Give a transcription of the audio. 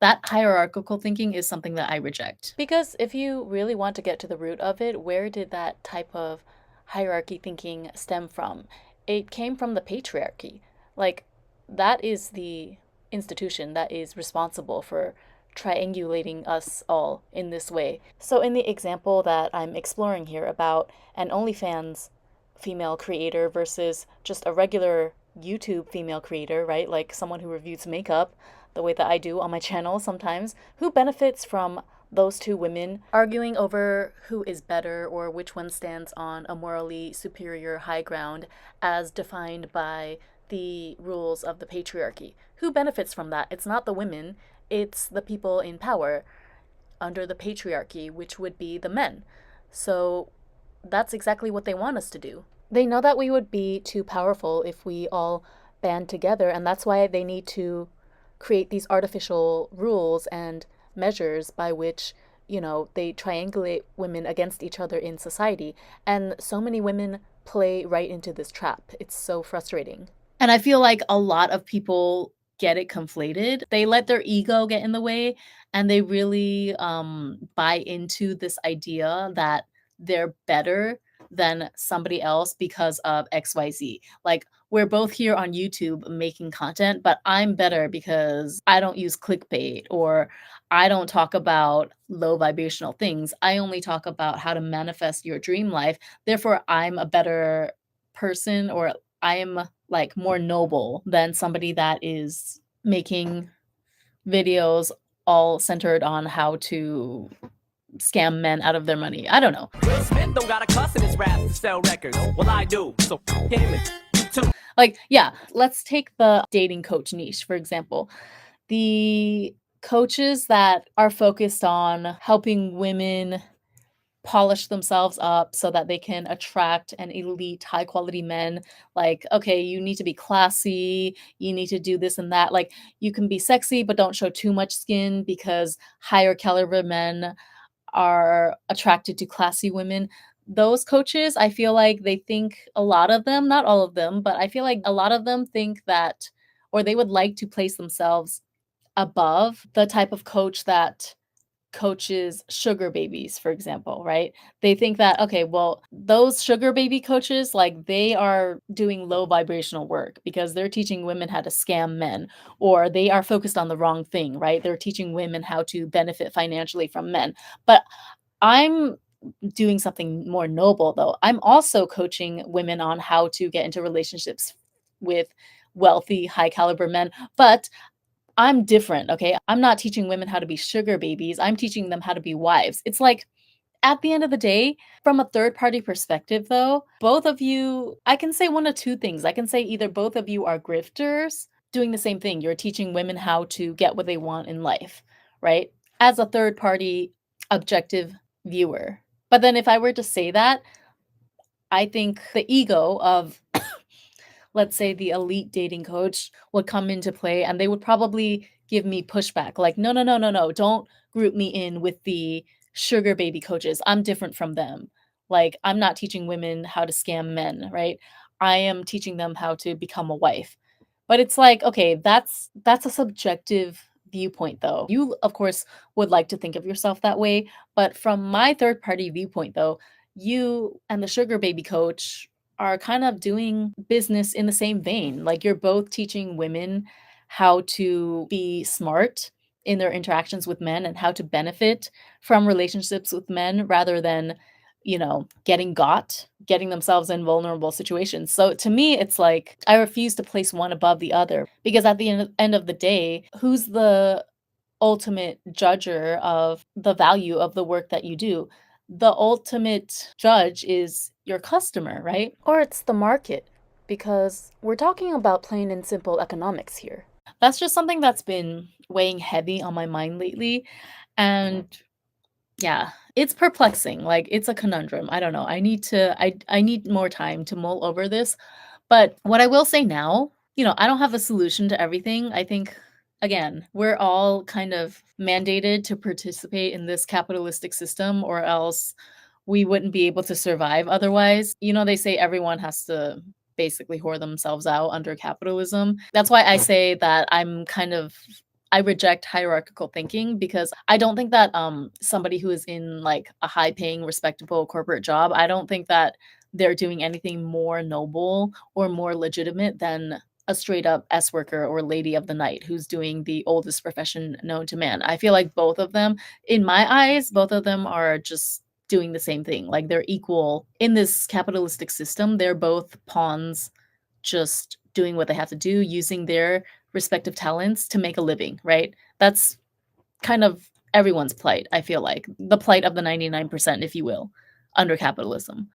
That hierarchical thinking is something that I reject. Because if you really want to get to the root of it, where did that type of hierarchy thinking stem from? It came from the patriarchy. Like, that is the institution that is responsible for triangulating us all in this way. So, in the example that I'm exploring here about an OnlyFans female creator versus just a regular YouTube female creator, right? Like someone who reviews makeup the way that I do on my channel sometimes, who benefits from those two women arguing over who is better or which one stands on a morally superior high ground as defined by the rules of the patriarchy? Who benefits from that? It's not the women, it's the people in power under the patriarchy, which would be the men. So that's exactly what they want us to do. They know that we would be too powerful if we all band together, and that's why they need to create these artificial rules and measures by which, they triangulate women against each other in society. And so many women play right into this trap. It's so frustrating. And I feel like a lot of people get it conflated. They let their ego get in the way and they really buy into this idea that they're better than somebody else because of XYZ. Like, we're both here on YouTube making content, but I'm better because I don't use clickbait or I don't talk about low vibrational things. I only talk about how to manifest your dream life. Therefore, I'm a better person, or I'm like more noble than somebody that is making videos all centered on how to scam men out of their money. I don't know. Will Smith don't got a cuss in his rap to sell records. Well, I do. So him and you too. Like, yeah, let's take the dating coach niche, for example. The coaches that are focused on helping women polish themselves up so that they can attract an elite high quality men, like, okay, you need to be classy, you need to do this and that, like, you can be sexy but don't show too much skin because higher caliber men are attracted to classy women. Those coaches, I feel like they think, a lot of them, not all of them, but I feel like a lot of them think that, or they would like to place themselves above the type of coach that coaches sugar babies, for example, right? They think that, okay, well, those sugar baby coaches, like, they are doing low vibrational work because they're teaching women how to scam men, or they are focused on the wrong thing, right? They're teaching women how to benefit financially from men. But I'm doing something more noble, though. I'm also coaching women on how to get into relationships with wealthy, high caliber men, but I'm different, okay? I'm not teaching women how to be sugar babies, I'm teaching them how to be wives. It's like, at the end of the day, from a third party perspective, though, both of you, I can say one of two things. I can say either both of you are grifters doing the same thing. You're teaching women how to get what they want in life, right? As a third party objective viewer. But then if I were to say that, I think the ego of, let's say, the elite dating coach would come into play and they would probably give me pushback like, no, no, no, no, no, don't group me in with the sugar baby coaches. I'm different from them. Like, I'm not teaching women how to scam men, right? I am teaching them how to become a wife. But it's like, okay, that's a subjective viewpoint, though. You, of course, would like to think of yourself that way, but from my third party viewpoint, though, you and the sugar baby coach are kind of doing business in the same vein. Like, you're both teaching women how to be smart in their interactions with men and how to benefit from relationships with men rather than, getting themselves in vulnerable situations. So to me, it's like I refuse to place one above the other because at the end of the day, who's the ultimate judger of the value of the work that you do? The ultimate judge is your customer, right? Or it's the market, because we're talking about plain and simple economics here. That's just something that's been weighing heavy on my mind lately. And yeah, it's perplexing. Like, it's a conundrum. I don't know. I need more time to mull over this. But what I will say now, I don't have a solution to everything. I think, again, we're all kind of mandated to participate in this capitalistic system, or else we wouldn't be able to survive otherwise. They say everyone has to basically whore themselves out under capitalism. That's why I say that I'm kind of I reject hierarchical thinking because I don't think that somebody who is in like a high paying respectable corporate job, I don't think that they're doing anything more noble or more legitimate than a straight up S worker or lady of the night who's doing the oldest profession known to man. I feel like both of them, in my eyes, both of them are just doing the same thing. Like they're equal in this capitalistic system. They're both pawns just doing what they have to do, using their respective talents to make a living, right? That's kind of everyone's plight, I feel like. The plight of the 99%, if you will, under capitalism.